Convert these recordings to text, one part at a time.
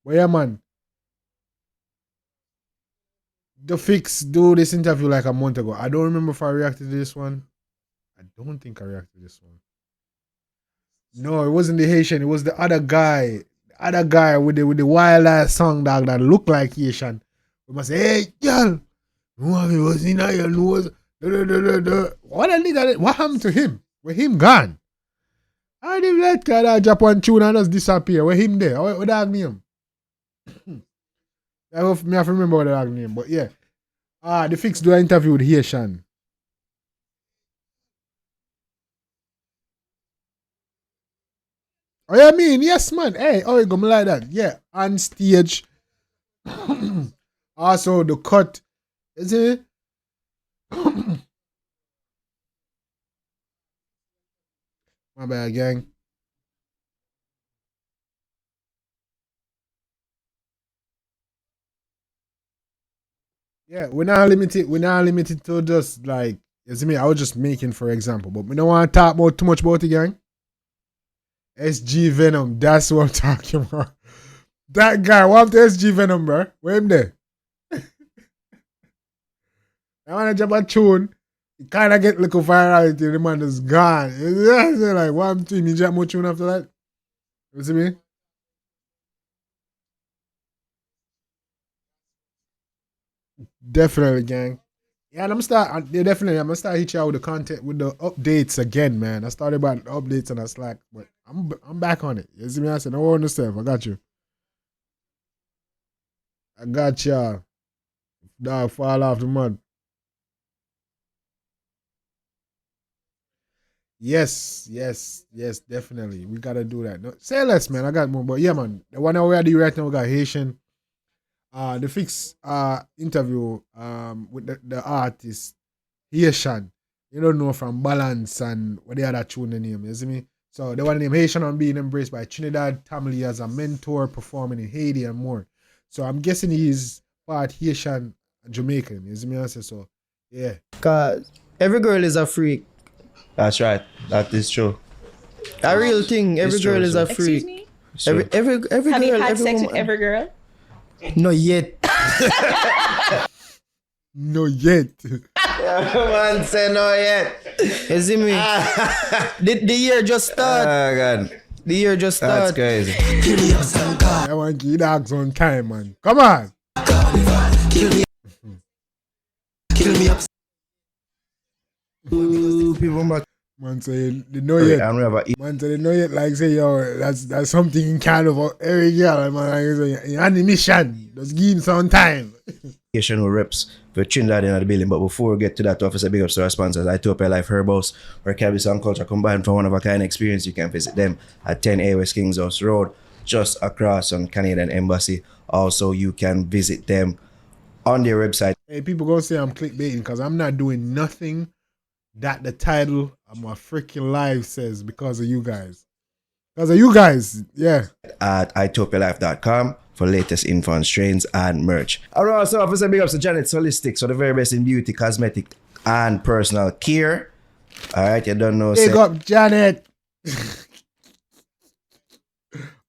But yeah, man. The Fix do this interview like a month ago. I don't remember if I reacted to this one. I don't think I reacted to this one. No, it wasn't the Haitian. It was the other guy. The other guy with the wild ass song dog that looked like Haitian. We must say, hey, girl, what was in your nose? What a nigga? What happened to him? Where him gone? I didn't let that Japan tune and just disappear. Where him there? What dog name? I have to remember what the dog name, but yeah. The Fix do an interview with Haitian. Oh, yeah, I mean, yes, man. Hey, oh, you go like that. Yeah, on stage. Also, the cut. Is it? My bad, gang. Yeah, we're not limited. We're not limited to just like, you see me. I was just making for example, but we don't want to talk about too much about it, gang. SG Venom, that's what I'm talking about. That guy, what the SG Venom, bro? Where him there? I want to jump a tune. You kind of get little virality. The man is gone. So like, what I'm doing? You jump more tune after that? You see me? Definitely, gang. Yeah, and I'm gonna start hitting out with the content with the updates again, man. I started about updates on a Slack, but I'm back on it. You see me? I said, don't worry yourself. I got you. I got ya. Dog fall off the mud. Yes, definitely. We gotta do that. No, say less, man. I got more, but yeah, man. The one we are doing right now, we got Haitian. The Fix interview with the artist Haitian. You don't know from Balance and what the other tune the name, you see me? So the one named Haitian on being embraced by Trinidad family as a mentor performing in Haiti and more. So I'm guessing he's part Haitian and Jamaican, you see me? I say so. Yeah. Cause every girl is a freak. That's right. That is true. A real thing. Every It's true, girl is a it's freak. me? Every Have you girl, had every sex woman. with every girl? Not yet. No yet. Man, say no yet. You see me? The year just start. Oh, God. The year just That's start. crazy. I want to give dogs on time, man. Come on. Ooh, people back. Man say they know Wait, yet. and we have a Man say they know yet like say yo, that's something kind of every girl, man. Like, say, on the mission. Just give him some time. Haitian who reps for Trinidad in the building. But before we get to that, officer, big ups to our sponsors, Ethiopia Life Herbals, where cannabis and culture combined for one of a kind experience. You can visit them at 10A West Kings House Road, just across on Canadian Embassy. Also, you can visit them on their website. Hey, people gonna say I'm clickbaiting because I'm not doing nothing that the title of my freaking live says because of you guys. Because of you guys, yeah. At itopialife.com for latest info on strains and merch. Alright, so officer, big ups to Janet's Holistic, so the very best in beauty, cosmetic, and personal care. Alright, you don't know. Big up Janet.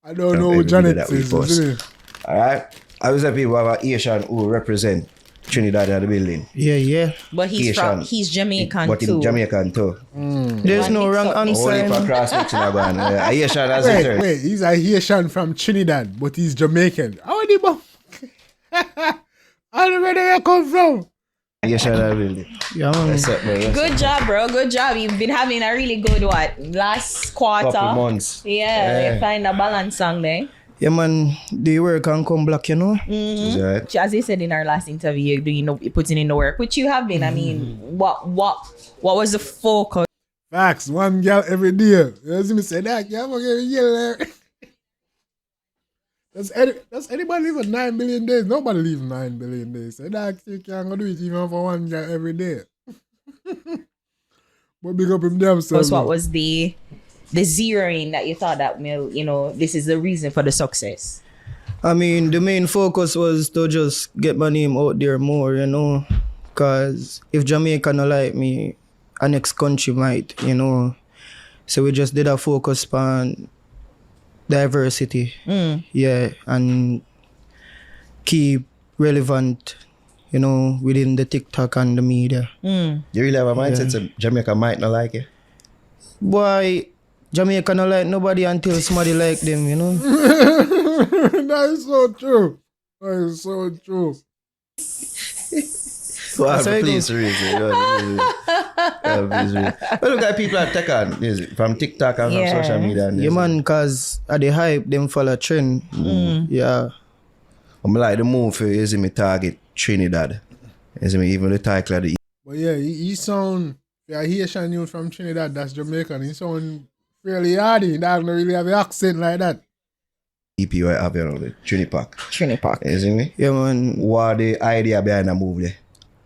I don't know who Janet is, isn't it? Alright. I was people have a Asian who represent Trinidad in the building. Yeah. But he's Jamaican But too. he's Jamaican too. There's One no mix wrong up, mix answer. Only for cross mixing a going. Asian as a third. Wait, he's a Haitian from Trinidad, but he's Jamaican. How did he How did where did he come from? Asian in the building. Yeah, man. That's it, man. Good job, bro. Good job. You've been having a really good last quarter. Couple months. Yeah, you find a balance song there. Yeah, man. The work can come black, you know? Is that right? As I said in our last interview, you're putting in the work, which you have been. I mean, what was the focus? Facts, one girl every day. You see me say that, yeah, I'm gonna get a yell there. Does anybody live 9 billion days? Nobody lives 9 billion days. So that you can't do it even for one girl every day. But big up him themselves. What was the zeroing that you thought that will, this is the reason for the success? I mean, the main focus was to just get my name out there more, you know? Because if Jamaica not like me, a next country might, you know? So we just did a focus on diversity. Yeah, and keep relevant, you know, within the TikTok and the media. You really have a mindset that Jamaica might not like it? Boy, Jamaica not like nobody until somebody like them, you know. That is so true. That is so true. So I have That's how a it police reason. But look at people that take on from TikTok and Yeah. from social media. And Yeah, man, cause at the hype, them follow trend. Yeah. I'm like the move for is me target Trinidad. Is me even the title of the But yeah, he sound, yeah, Haitian youth from Trinidad, that's Jamaican. He sound fairly hardy. He doesn't really have an accent like that. EP where I have, you know, the Trinipack. Trinidad. You see me? Yeah, man. What the idea behind the move there?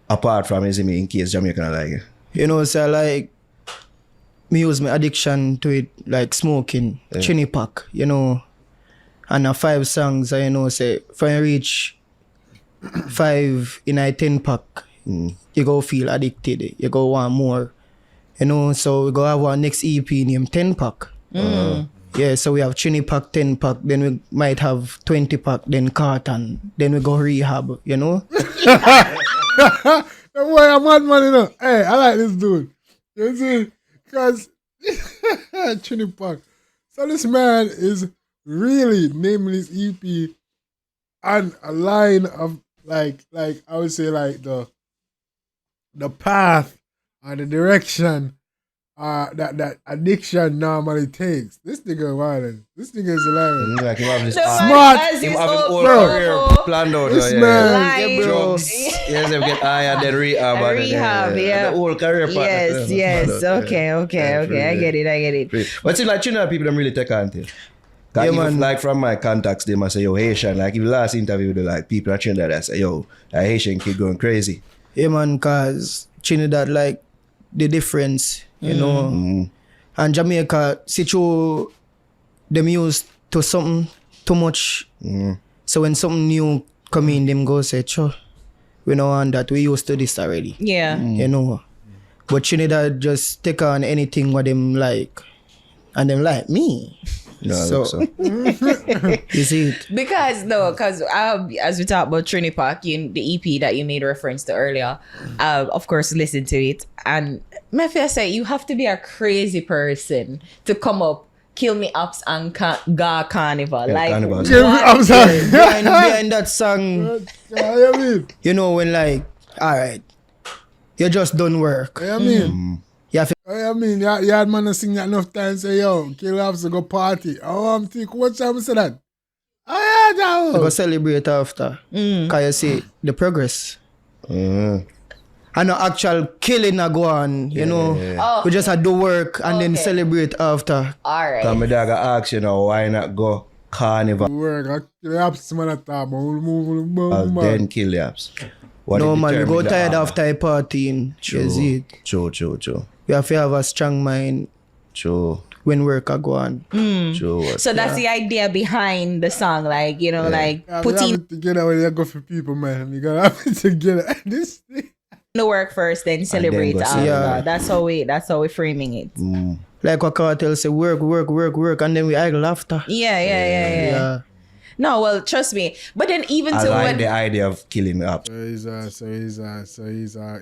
Apart from, you see me, in case Jamaica not like it. You know, so like, me use my addiction to it, like smoking, chinny pack, you know. And 5 songs, you know, say, if I reach 5 in a 10 pack, you go feel addicted, you go want more. You know, so we go have our next EP named 10 pack. Yeah, so we have chinny pack, 10 pack, then we might have 20 pack, then carton, then we go rehab, you know. That boy, a madman, you know. Hey, I like this dude. You see? Because, Trinidad. So this man is really naming his EP and a line of, like I would say, like the path or the direction that addiction normally takes. This nigga wildin'. This nigga is alive. Like him have this Smart. him have his whole bro. career planned out. This yeah. man. Life. Drugs. Yes, they get high and then rehab. and then, Rehab, yeah. The whole career path. Yes. Okay. I get it. But see, like Trinidad people don't really take on to it. Yeah, Even man. like from my contacts, they must say, yo, Haitian. Like if the last interview, they like people at Trinidad, they say, yo, that Haitian kid going crazy. Yeah, man, cause Trinidad like the difference, you know. And Jamaica, see through them used to something too much. So when something new come in, them go say, sure, we know on that, we used to this already. Yeah. You know. But Trinidad just take on anything what them like. And them like me. No, I So- look so. You see it? Because as we talked about Trinidad, the EP that you made reference to earlier, of course, listen to it. And my first say, you have to be a crazy person to come up, kill me ups and ga carnival. Yeah, like, Carnival. Yeah, I'm sorry. behind that song, Yeah, you mean? you know, when like, alright, you just done work. You mean? You have to I mean, you had man to sing that enough time say, yo, kill have to go party. Oh, I'm thinking, what time say that? Oh, yeah, go that celebrate after. Cause you see the progress. And no actual killing a go on, you know. Oh, We just had do work and then Okay. celebrate after. all right. Come my dog ask you now, why not go Carnival work. I kill have man at time. Move, then kill the apps? What No did man, we determine go the tired hour? after a partying. You see it. True. We have to have a strong mind when work a go on. True. So that's the idea behind the song, like, you know, like Yeah, putting have it together when you go for people, man. You gotta have it together. This thing. the work first, then celebrate go after. celebrate. That's how we're framing it. Like what Kartel say, work, and then we idle after. Yeah. No, well, trust me. But then even I to like when the idea of killing the apps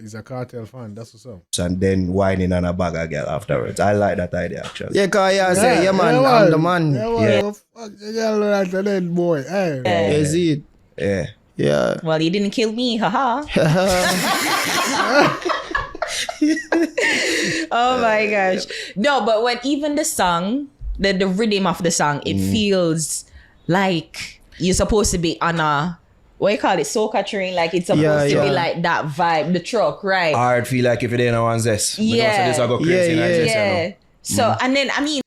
He's a cartel fan. That's what's up. and then whining on a bag of girl afterwards. I like that idea actually. Yeah, cause yeah, say, yeah man, I'm the man. Yeah. Fuck, you gotta learn how to then, boy. Hey. You see it? Yeah. Yeah. well, you didn't kill me, haha. Oh my gosh. No, but when even the song, the rhythm of the song, it feels like you're supposed to be on a, what you call it, soca train, like it's supposed to be like that vibe, the truck, right? Hard feel like if it ain't no one zest. Yeah. So this will go crazy. Yeah, like this, you Yeah. know. So and then I mean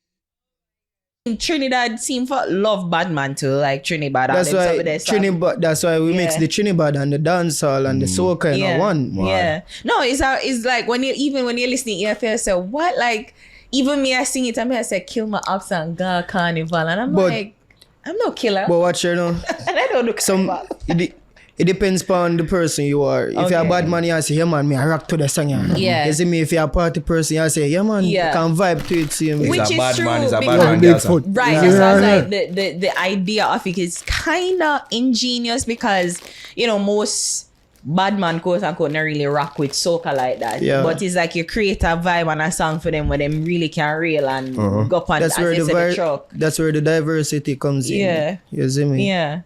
Trinidad seem for love Badman too, like Trinidad. That's and them some why of their stuff. Trinidad. That's why we mix Yeah. the Trinidad and the dancehall and the soca in one. Yeah. No, it's like when you listening, you feel say what, like even me I sing it, I say kill my ups and ga carnival, and I'm But- like I'm no killer, But watch you know, and I don't do some carnival. It depends upon the person you are. If you're a bad man, you say, yeah man, me I rock to the song. Yeah. You see me, if you're a party person, you say, yeah man, Yeah. can vibe to it, see me. Which He's a is bad true, man, he's a bad because- man. Big girl, foot. Right, Yeah. that's why I was Yeah. like the idea of it is kind of ingenious because you know most bad man quote unquote not really rock with soca like that. Yeah. But it's like you create a vibe and a song for them where them really can reel and go up and That's as where you the said, the truck. that's where the diversity comes in. Yeah. You see me? Yeah.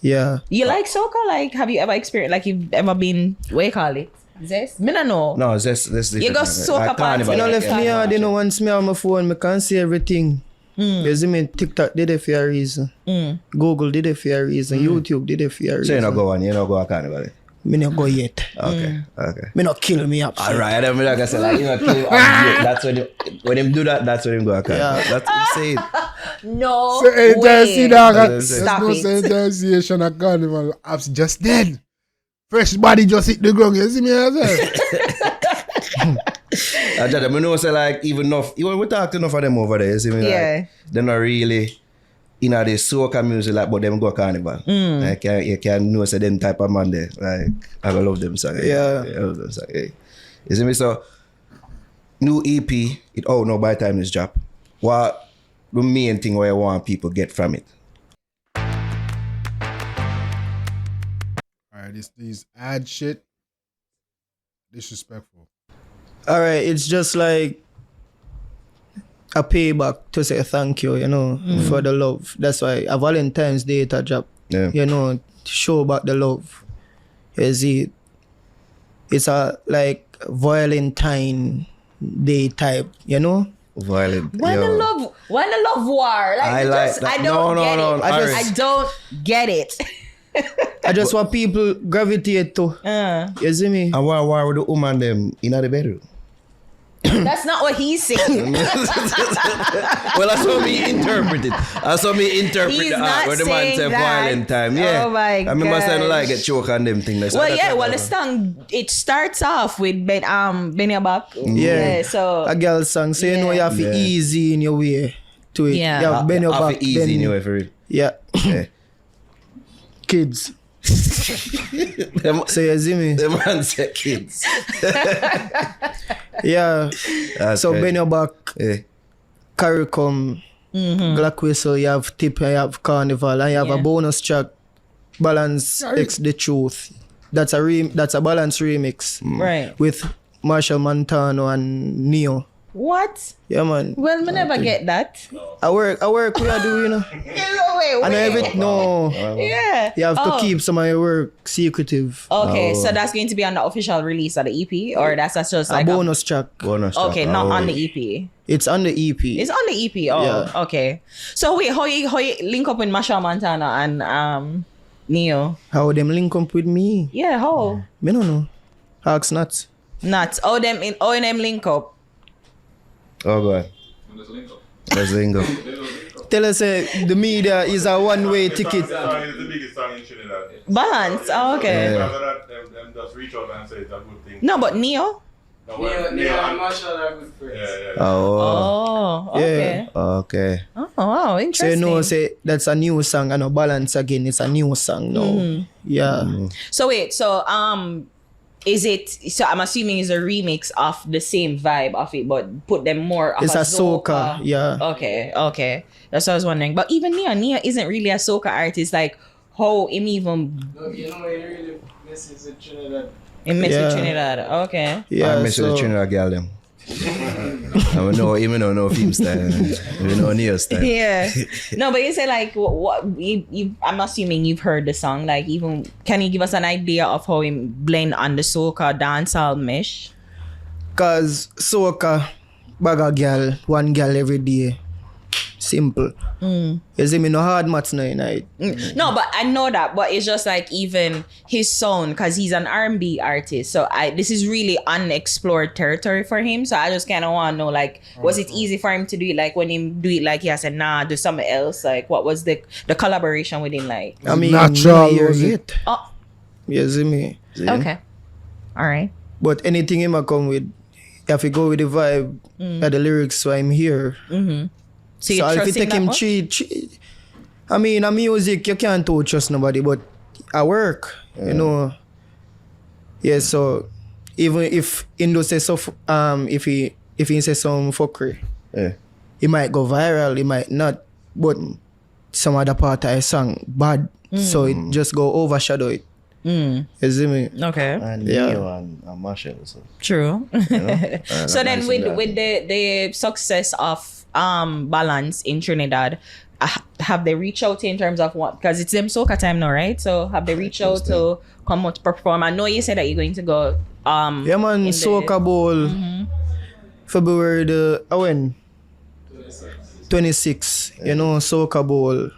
Yeah. You like soca? Like have you ever experienced like you've ever been what you call it? Zest? Me no know. No, this different. You go soca party. You know, Yeah. left me hard, you know, once me on my phone, I can see everything. You see me? TikTok did it for a reason. Google did it for a reason. YouTube did it for a So reason. you not go on, you not go a carnival. Me not go yet. Okay. Me not kill me up. Alright, I mean, like I said, like, you know, kill that's when him do that, that's when him go a carnival. Yeah. That's what I'm saying. No. So entire way. see dog. That's There's Stop no it. association at carnival. Apps just dead. Fresh body just hit the ground. You see me as well? I know, say like even enough. Even we talk to enough of them over there. You see me? Yeah. Like, they're not really in the soca music like, but them go carnival. Like you can know say them type of man there. Like I love them song. Yeah. I love them song. You see me? So new EP. It out now by the time this drop. What the main thing where I want people get from it? Alright, these ad shit. Disrespectful. Alright, it's just like a payback to say thank you, you know, for the love. That's why a Valentine's Day it a drop. Yeah. You know, to show back the love. You see, it's a like Valentine Day type, you know? Violent. When the love war. Like I I, like just, that. I don't No, get no, it. no, I don't get it. I just want people gravitate to. You see me? And why would the woman them in the bedroom? That's not what he's saying. Well, that's how me interpret it. That's how me interpret He's the not art where the man saying say that. violent time. Yeah. Oh my I remember saying gosh. like get choke on them things. Well, yeah. Well, the song it starts off with Benny Abak. Yeah. So A girl song, so you know you have to Yeah. easy in your way to it. Yeah. You have bend your I back, feel easy then- anyway for it. Yeah. Yeah. Kids. Them- So you see me? The man said kids. Yeah. That's So right. bend your back, Yeah. carry come, Black Whistle, you have Tip, you have Carnival, and you have Yeah. a bonus track, Balance X The Truth. That's a balance remix right. with Marshall Montano and Neo. What? Yeah man. Well, me never get that. I work we are doing, you know. Wait. And everything no. Yeah. You have to Oh. keep some of your work secretive. Okay, Oh. so that's going to be on the official release of the EP, or that's just like A bonus track. Bonus okay, track. not Oh. on the EP. It's on the EP. It's on the EP. Oh, Yeah. okay. So wait, how you link up with Marshall Montana and Neo? How them link up with me? Yeah, how? Me no know. Ask not. Not all them link up. Oh god. Let's link up. Tell us the media is a one-way ticket. That song is the biggest song in Trinidad. Balance. Oh, okay. Yeah. After that, them just reach out and say it's a good thing. No, but Neo. No, well, Neo and and- Marshall are good friends. yeah. Oh. Oh, okay. Okay. Oh, wow, So you interesting. know, say that's a new song and a balance again. It's a new song now. Yeah. So wait, so is it? So I'm assuming it's a remix of the same vibe of it, but put them more. Of It's a soca. Yeah. Okay. That's what I was wondering. But even Nia isn't really a soca artist. Like how him even No, you know, it really messes with Trinidad. in mess Yeah. with Trinidad. Okay. Yeah. I miss the Trinidad girl them. I know even don't know film style. We know Neo style. Yeah. No, but you say like what you I'm assuming you've heard the song. Like even can you give us an idea of how him blend on the soca dancehall mesh? Cause soca, bag a girl, one girl every day. Simple. You see me no hard maths now night. No, but I know that. But it's just like even his sound, because he's an R&B artist. So this is really unexplored territory for him. So I just kind of want to know, like, was it easy for him to do it? Like when him do it, like he has said, nah, do something else. Like what was the collaboration with him like? I mean, natural, no hear was it? it. Oh, You see me? okay. All right. But anything him a come with, you have to go with the vibe of the lyrics, so I'm here. So you So if you trust him take that him much? cheat, I mean, a music, you can't trust nobody, but I work, you know. Yeah, so even if Indo say so, if he say some fuckery, Yeah. it might go viral, it might not, but some other part of a song bad, so it just go overshadow it. You see me? Okay. And Yeah. Neo and Marshall. So. True. So then with the success of Balance in Trinidad, have they reached out in terms of what, because it's them soca time now, right? So have they reached out to come out to perform? I know you said that you're going to go Yeah man, in Soca Bowl, February when? 26, you know, Soca Bowl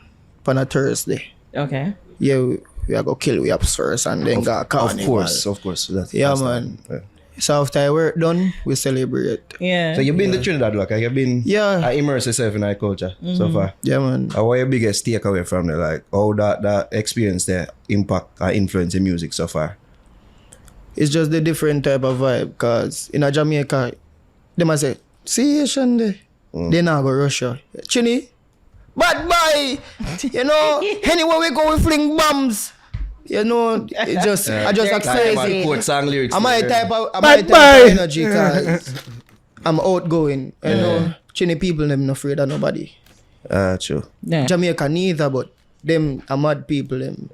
on a Thursday. Okay. Yeah, we are go kill we ups first and then go carnival. Of course. That's Yeah, that's man. that. So after our work done, we celebrate. Yeah. So you've been to Trinidad, like you've been Yeah. immerse yourself in our culture so far. Yeah man. What your biggest takeaway from there? Like how that experience there impact or influence in music so far? It's just the different type of vibe, cause in a Jamaica, they must say, see Haitian there. They now go Russia. Chini, bad boy. You know, anywhere we go we fling bombs. You know, it just I just act crazy. Quote song lyrics. I'm my there. type of Bad boy. energy, cause I'm outgoing. You know, Chini people them not afraid of nobody. True. Yeah. Jamaica neither, but them are mad people them.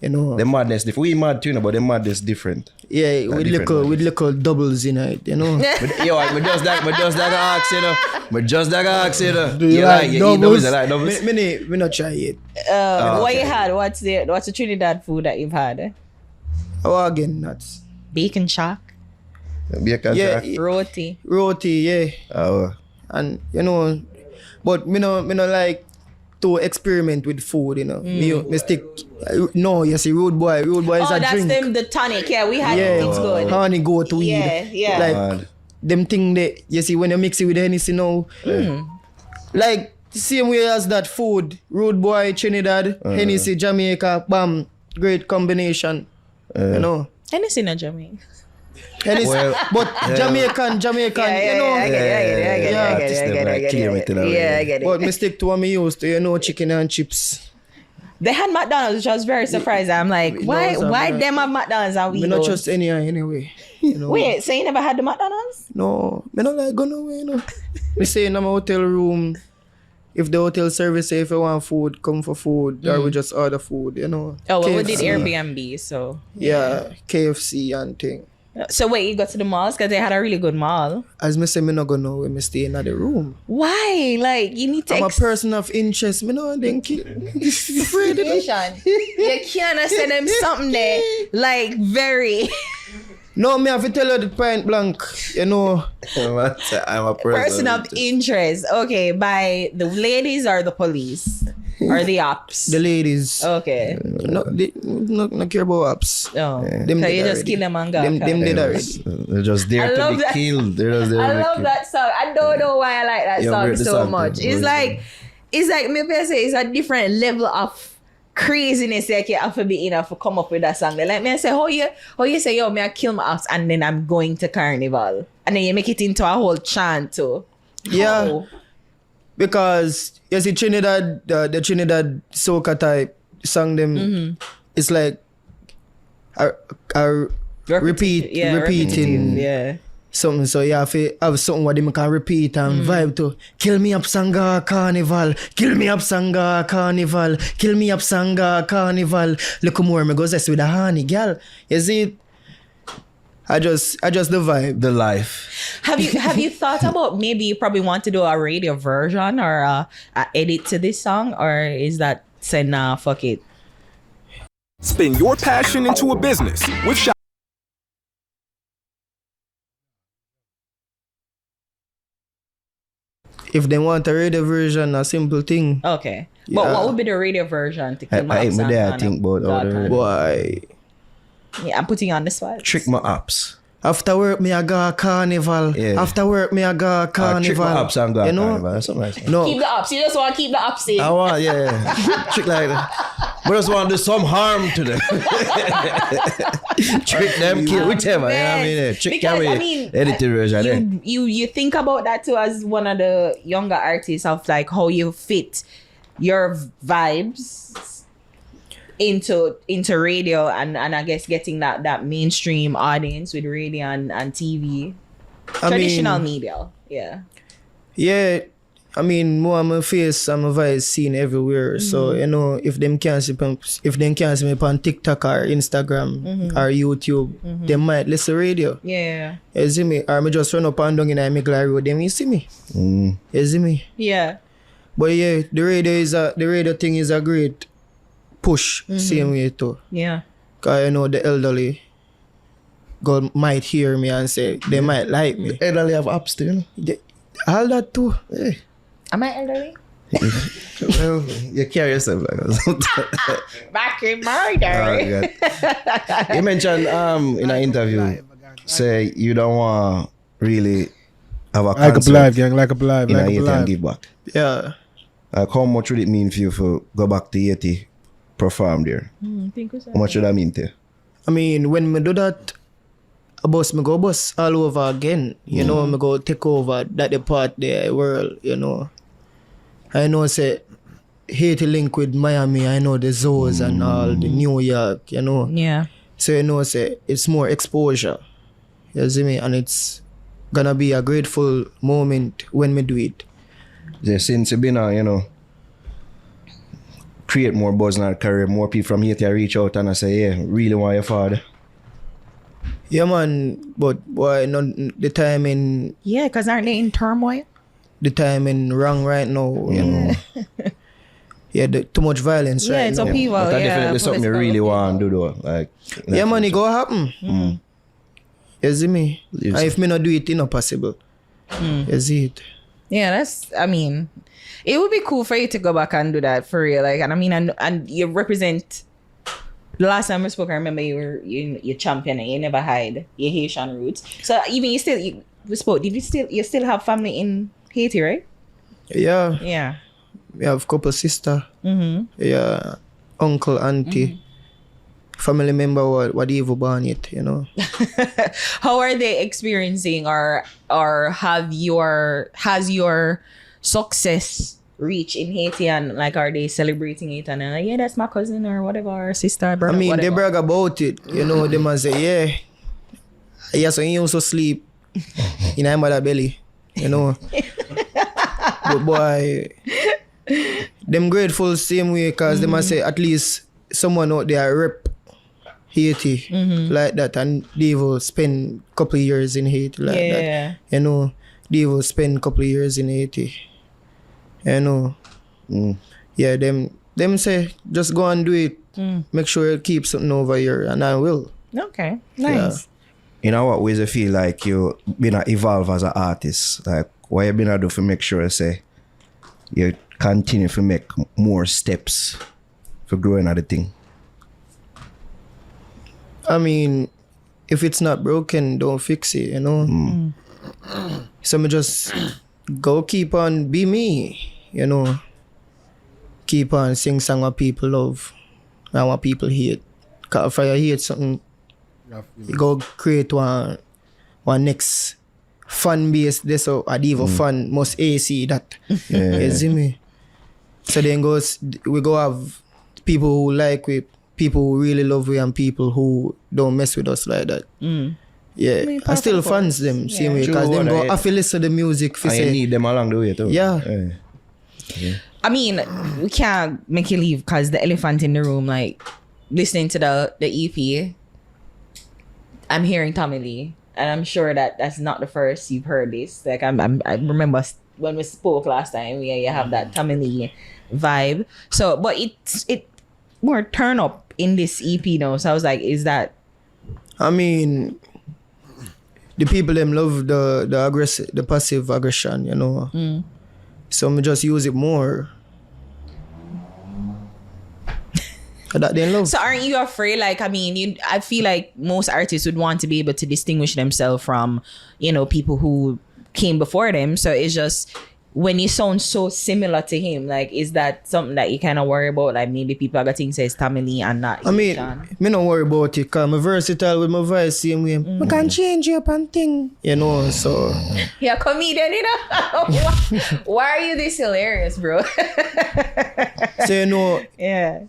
You know. The madness different. We mad too, but the madness different. Yeah, with different little doubles in it, you know. Yo, I just that ask you know. But just that ask you know. Do you like eat doubles? I like doubles. Me not try it. What okay. you had? What's the Trinidad food that you've had? Oh, again, nuts. Bacon shack, Bacon Yeah, shack. roti. roti, yeah. Oh. And, you know, but me no like to experiment with food, you know. Me stick, no, you see, rude boy is Oh, a that's drink. them the tonic. Yeah, we had Yeah, it's good. honey goat weed. Yeah. Like, Mad. them thing that, you see, when you mix it with Hennessy now, like, same way as that food, rude boy, Trinidad, Hennessy, Jamaica, bam, great combination, you know. Hennessy in Jamaica. Hennessy, Well, but Jamaican, you know. I get it. But me stick to what me used to, you know, chicken and chips. They had McDonald's, which I was very surprised. I'm like, why them have McDonald's and we Me not don't? trust any anyway. You know. Wait, so you never had the McDonald's? No, me not like go nowhere, you know. Me stay in my hotel room. If the hotel service say if you want food, come for food. Or we just order food, you know. Oh, well, we did KFC. Airbnb, so. Yeah, KFC and thing. So wait, you got to the malls? Because they had a really good mall. As me say, me not go nowhere. Me stay in the room. Why? Like, you need to... I'm a person of interest. Me no think it. Afraid of it. You can't send them something there, like, very... No, me have to tell you the point blank. You know, I'm a person of interest. Okay, by the ladies or the police? Or the ops? the ladies. Okay. No, they no care about apps. Oh. Them So did you just already. kill them and go. Them okay. did already. They're just there I to love be that. killed. They're just there to I be love killed. that song. I don't know why I like that Yeah, song weird, the so song much. thing. It's like maybe I say it's a different level of craziness that you have to be enough to come up with that song. Like me I say, how you say, yo, me I kill my ops and then I'm going to carnival. And then you make it into a whole chant too. Yeah. How? Because you see Trinidad, the Trinidad soca type song them, it's like a repeating repetitive, yeah. something. So you have to have something what them can repeat and vibe to. Kill me up Sanga Carnival, kill me up Sanga Carnival, kill me up Sanga Carnival. Look more me goes this with a honey girl. You see, I just the vibe. The life. Have you thought about maybe you probably want to do a radio version or a edit to this song, or is that say nah, fuck it? Spin your passion into a business with Shop. If they want a radio version, a simple thing. Okay. But Yeah. what would be the radio version to kill my I ups ain't and there, I kind think, of but God other- kind? Boy. Yeah, I'm putting you on the spot. Trick my ups. After work, me I go carnival. Yeah. After work, me I go carnival. Trick my ups and go you know? carnival. That's something like that. No. Keep the ups. You just want to keep the ups in. I want, yeah. Trick like that. We just want to do some harm to them. Trick them, kill, whichever. You know what I mean? Yeah. Trick Because, can I be mean, edited version. Yeah. you think about that too as one of the younger artists of like how you fit your vibes into radio and I guess getting that mainstream audience with radio and TV. Traditional media. Yeah. Yeah, I mean, more my face and my voice seen everywhere. So you know, if them can't see me on TikTok or Instagram or YouTube, they might listen radio. Yeah. You see me? Or me just run up and down in my Glary Road, them you see me. You see me? Yeah. But yeah, the radio thing is a great push, same way too. Yeah. Cause you know the elderly God might hear me and say they might like me. Elderly have apps too, you know? All that too. Hey. Am I elderly? Well, you carry yourself like that. Back in my day. God. You mentioned in an interview, say you don't want really have a Like up concert live, gang. Like up live. in Like Haiti up and live. give back. Yeah. Like how much would it mean for you to go back to Haiti, perform there? How much would that mean to you? I mean, when me do that, me go bus all over again. You know, me go take over that the part there world, you know. I know say Haiti link with Miami, I know the zoos and all the New York, you know. Yeah. So you know say it's more exposure. You see me? And it's gonna be a grateful moment when me do it. Yeah, since you've been you know, create more buzz in our career, more people from Haiti reach out and I say, yeah, really want your father. Yeah man, but boy, the timing Yeah, because aren't they in turmoil? wrong right now, you know. Yeah, too much violence Yeah, right it's now. upheaval. But that's Yeah, definitely something you political really upheaval. want to do though. Like, Yeah man, it go happen. You see me? Yes. And if me not do it, it's not possible. You see it? Yeah, I mean, it would be cool for you to go back and do that for real. Like, and I mean, and you represent. The last time we spoke, I remember you champion and you never hide your Haitian roots. So even we spoke. Did you still have family in Haiti, right? Yeah. Yeah. We have couple sister. Yeah. Uncle, auntie. Family member what evil born it, you know. How are they experiencing or has your success reached in Haiti and like are they celebrating it and like, yeah, that's my cousin or whatever, or sister, brother, I mean, whatever. they brag about it. You know, they must say, yeah. Yeah, so you also sleep in my mother belly, you know. But boy, them grateful same way because they must say at least someone out there rep Haiti like that and they will spend couple of years in Haiti like that. You know, they will spend couple of years in Haiti. You know. Yeah, them say just go and do it. Make sure you keep something over here and I will. Okay, nice. in what ways you feel like you been evolve as an artist? Like what you been do to make sure say you continue to make more steps for growing at the thing? I mean, if it's not broken, don't fix it, you know. So me just go keep on be me, you know. Keep on sing song what people love and what people hate. Cause if I hate something, you go create one next fan base. This so a diva fan must AC that. You see me? So then we go have people who like we, people who really love we, and people who don't mess with us like that. Yeah, I still fans them same way because them go have to listen to the music. And you need them along the way too. Yeah. I mean, we can't make you leave because the elephant in the room, like listening to the EP, I'm hearing Tommy Lee, and I'm sure that that's not the first you've heard this. Like I remember when we spoke last time, you have that Tommy Lee vibe. So, but it more turn up in this EP now. So I was like, is that? I mean, the people them love the aggressive, the passive aggression, you know. So me just use it more. That they love. So aren't you afraid? Like, I mean, I feel like most artists would want to be able to distinguish themselves from, you know, people who came before them. So it's just when you sound so similar to him, like, is that something that you kind of worry about? Like maybe people are going to think it's Tommy Lee and not I mean, Haitian? me don't worry about it because I'm versatile with my voice same way. I can change up and thing, you know, so. You're a comedian, you know? Why are you this hilarious, bro? So, you know, Yeah.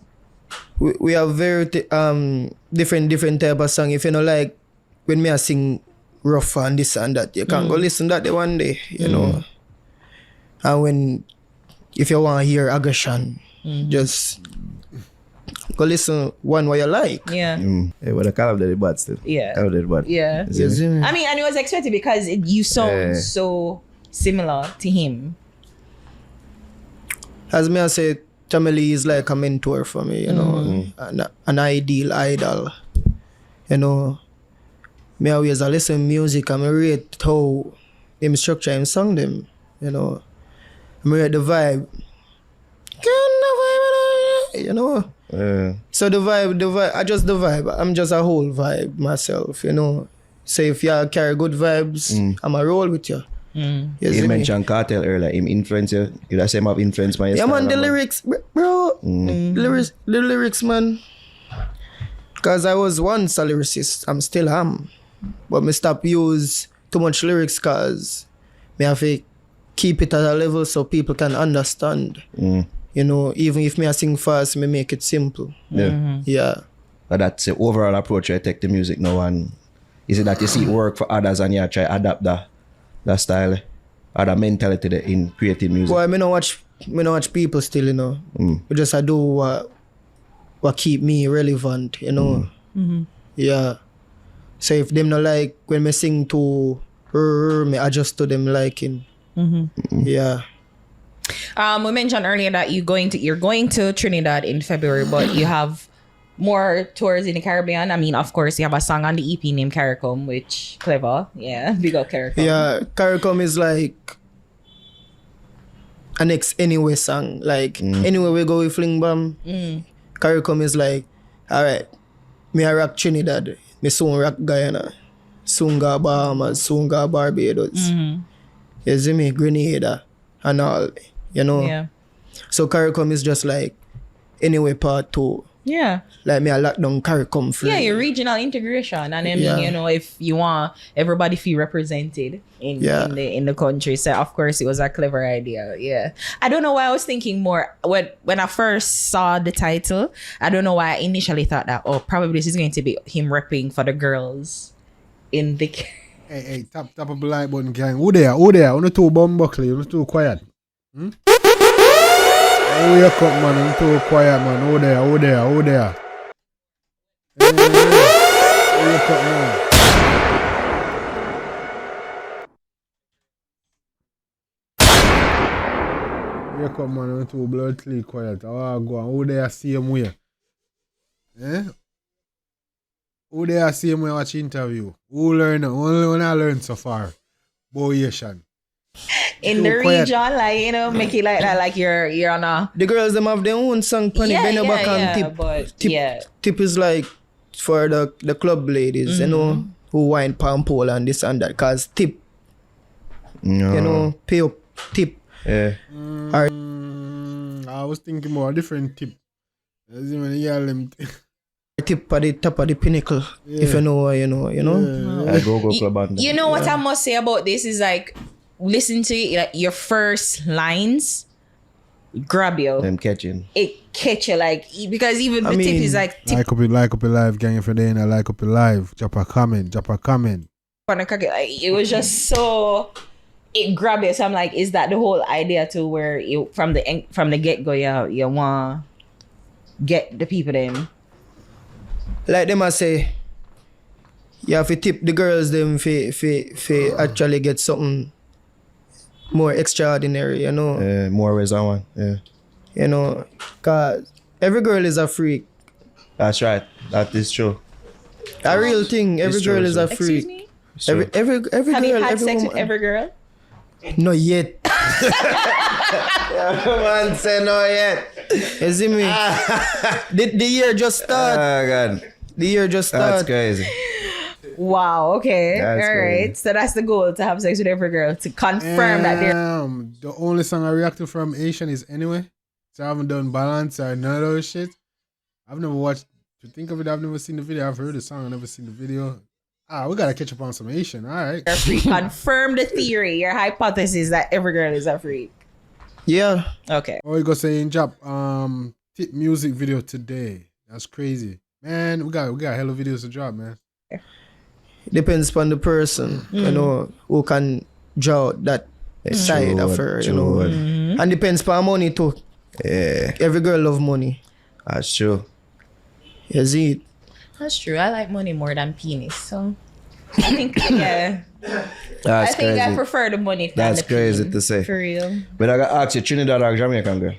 we have very different type of song. If you know, like when me I sing rough and this and that, you can go listen that the one day, you know. And if you want to hear aggression, just go listen one what you like. Yeah. Yeah, but I can't have the bad still. Yeah. I have the bad. Yeah. You see me? I mean, and it was expected because you sound so similar to him. As me I say, Tamale is like a mentor for me, you know, an ideal idol. You know, me always listen music and I rate how him structure him song them, you know. I rate the vibe. You know. So the vibe, I just the vibe. I'm just a whole vibe myself, you know. So if you carry good vibes, I'ma roll with you. You mentioned Kartel earlier, him influence you. You the same have influence my Yeah man, the lyrics, bro. The lyrics, man. Cause I was once a lyricist, I'm still am. But me stop use too much lyrics cause me have to keep it at a level so people can understand. You know, even if me I sing fast, me make it simple. Yeah. But that's the overall approach I take to music now, and is it that you see it work for others and you try adapt that style or that mentality in creating music? Boy, me no watch people still, you know. But just I do what keep me relevant, you know. Yeah. So if them not like when me sing to me adjust to them liking. Yeah. We mentioned earlier that you're going to Trinidad in February, but you have more tours in the Caribbean. I mean, of course, you have a song on the EP named CARICOM, which clever. Yeah, big up CARICOM. Yeah, CARICOM is like a next anyway song. Like anywhere we go with Fling Bam, CARICOM is like, alright, me I rock Trinidad, me soon rock Guyana, soon go Bahamas, soon go Barbados. You see me, Grenada and all, you know. Yeah. So CARICOM is just like anyway part 2. Yeah. Like me I lock down CARICOM Fling. Yeah, your regional integration, and then you know, if you want everybody feel represented in the country, so of course it was a clever idea. Yeah, I don't know why I was thinking more when I first saw the title. I don't know why I initially thought that probably this is going to be him repping for the girls in the. Hey, tap up the like button, gang. Who there? On the two bum buckley, on the two quiet. Wake up, man. I'm too quiet, man. Who there? Hey, wake up, man. Wake up, man. I'm too bloodly quiet. I go on. Who there? Same way. Who there? Same way watch interview. Who learn? Only one I learned so far. Boyation. In the region, like, you know, make it like that, like you're on a. The girls them have their own song, Penny Bend back and tip. But tip is like for the club ladies, you know, who wine palm pole and this and that. Cause tip, you know, pay up tip. Yeah. I was thinking more a different tip. As in when you hear them. Tip at the top of the pinnacle. If you know, you know. I go club and you know what I must say about this is like, listen to it, like your first lines grab you. them catching. It catch you, like, because even the tip is like tip Like up your live, gang. If you're there, like up your live. Drop a comment. like, it was just so it grab you. So I'm like, is that the whole idea too, where you from the get go you want get the people in? Like them I say, you have to tip the girls them for actually get something more extraordinary, you know. More ways than one. Yeah. You know, cause every girl is a freak. That's right. That is true. A real thing. Every It's true, girl is a Excuse freak. me? Every Have girl, you had every sex woman. with every girl? Not yet. Man, say no yet. You see me? The year just start. Oh, God. The year just That's start. crazy. Wow, okay. That's All right. crazy. So that's the goal, to have sex with every girl, to confirm that they're The only song I reacted from Ayetian is Anyway. So I haven't done Balance or none of those shit. I've never watched. To think of it, I've never seen the video. I've heard the song, I've never seen the video. We gotta catch up on some Ayetian. All right. free. Confirm the theory, your hypothesis that every girl is a freak. Yeah. Okay. Or you go say in Jap, tip music video today. That's crazy. Man, we got hella videos to drop, man. Depends upon the person, you know, who can draw that side of her, you know. And depends upon money too. Yeah, Every girl love money. that's true. You see it? That's true. I like money more than penis. So I think yeah. That's I think crazy. I prefer the money than That's the crazy peen, to say. For real. But I got to ask you, Trinidad or Jamaican girl?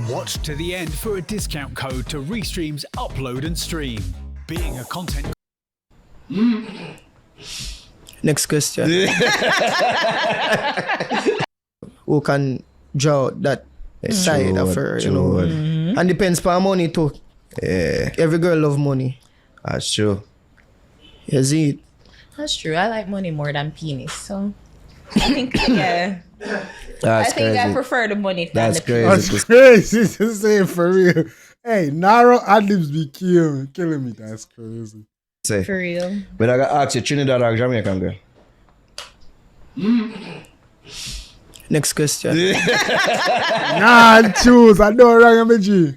Watch to the end for a discount code to Restream's upload and stream. Being a content Next question. Who can draw that side of her, you know. And depends upon money too. Yeah, Every girl love money. that's true. You see it? That's true. I like money more than penis. So I think yeah. That's I think I crazy. prefer the money than That's the penis. crazy. That's crazy to say for real. Hey, narrow ad-libs be killing me. That's crazy. Say. For real. But I got to ask you, Trinidad or Jamaican girl? Next question. Nah, choose. I don't wrong, I'm a G.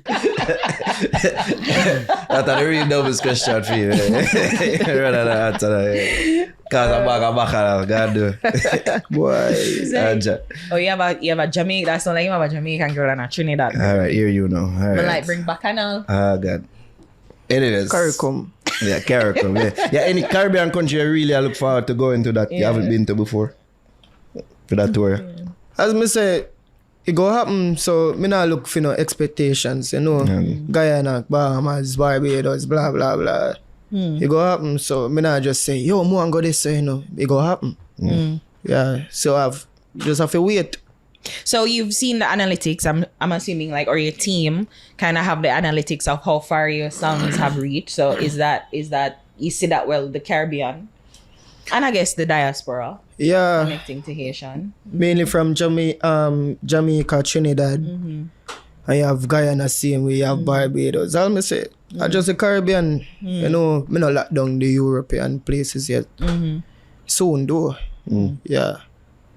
That's a real double question for you. Rather than answer that. Cause I'm back, God do. Boy. Oh, you have a Jamaican. That's not like you have a Jamaican girl and a Trinidad. All right, here you know. All But right. like bring bacchanal. Ah, God. Anyways. Caricom. Yeah, Caricom. Yeah. Yeah, any Caribbean country you really look forward to going to that you haven't been to before? For that tour. As me say, it go happen, so me not look for no expectations, you know. Guyana, Bahamas, Barbados, blah blah blah. It go happen, so me not just say, yo, mo and go this, you know. It go happen. Yeah, so just have to wait. So you've seen the analytics. I'm assuming like, or your team kind of have the analytics of how far your songs have reached. So is that you see that well the Caribbean, and I guess the diaspora Yeah, connecting to Haitian. mainly from Jamaica, Trinidad. I have Guyana same way, have Barbados. All me say, I just the Caribbean, you know, me not lock down the European places yet. Soon though. Yeah.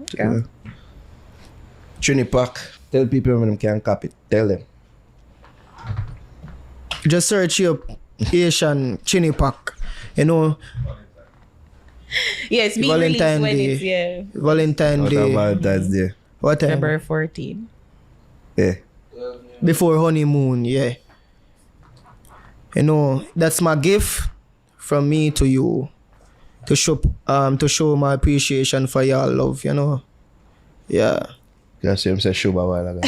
Okay. Trinipac. Tell people when them can copy. Tell them. Just search up Asian Chinipac. You know, Yeah, it's being released Valentine when Day. it's Valentine Out of Day. Valentine's Day. What time? February 14. Yeah. Before honeymoon, yeah. You know, that's my gift from me to you. To show my appreciation for your love, you know. Yeah. Just see him say Shuba while ago.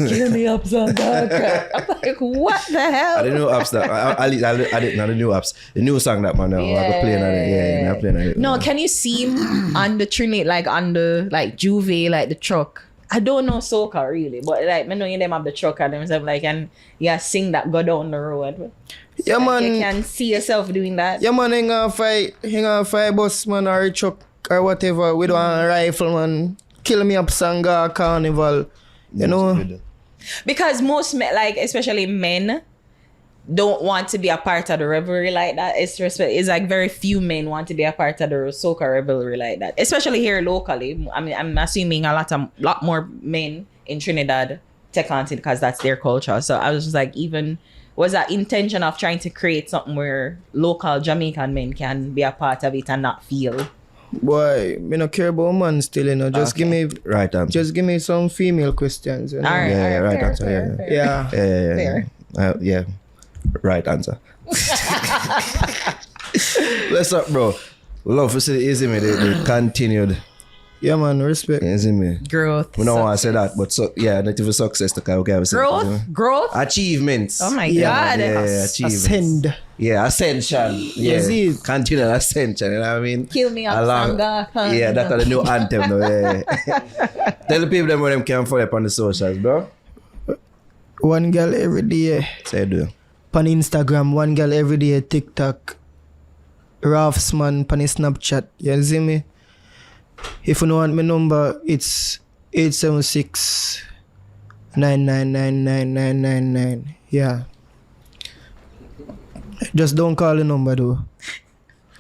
Kill me up, son. I'm like, what the hell? I didn't know apps that at least I didn't know the new apps. The new song that man now I go playing on it. Yeah, I'm playing on it. No, can you see him on the Trinity, like on the like Juve, like the truck? I don't know soca really, but like I know you them have the truck and them stuff like and yeah, sing that go down the road. Yeah, Like, man. you can see yourself doing that. Yeah, man, hang on fight bus, man, or truck, or whatever. We don't want a rifle, man. Kill me up, Sanga, Carnival. You know? Because most men, like especially men, don't want to be a part of the revelry like that. It's like very few men want to be a part of the soca revelry like that. Especially here locally. I mean, I'm assuming a lot more men in Trinidad take on it because that's their culture. So I was just like, even was that intention of trying to create something where local Jamaican men can be a part of it and not feel. Boy, me no care about man still, you know. Just give me Right answer. just give me some female questions, you know. All right, Yeah, right fair, answer. fair, Yeah. fair. Yeah. Fair. Yeah. Right answer. What's up, bro? Love to see the easy me, the continued Yeah, man, respect. easy me. Growth. We don't want to say that, but so yeah, not even success to okay, we say Growth? achievements. Oh my Yeah, God. Yeah, achievements. Ascend. Yeah, ascension. Yeah, Yes, it is. continual ascension. You know what I mean? Kill me up, Sanga. Yeah, that's the new anthem, though. Yeah. Tell the people them where them can follow up on the socials, bro. One girl every day. Say do. Pan Instagram, one girl every day, TikTok. Ralphsman, pan Snapchat. You see me? If you don't want my number, it's 876 9999999. Yeah. Just don't call the number though.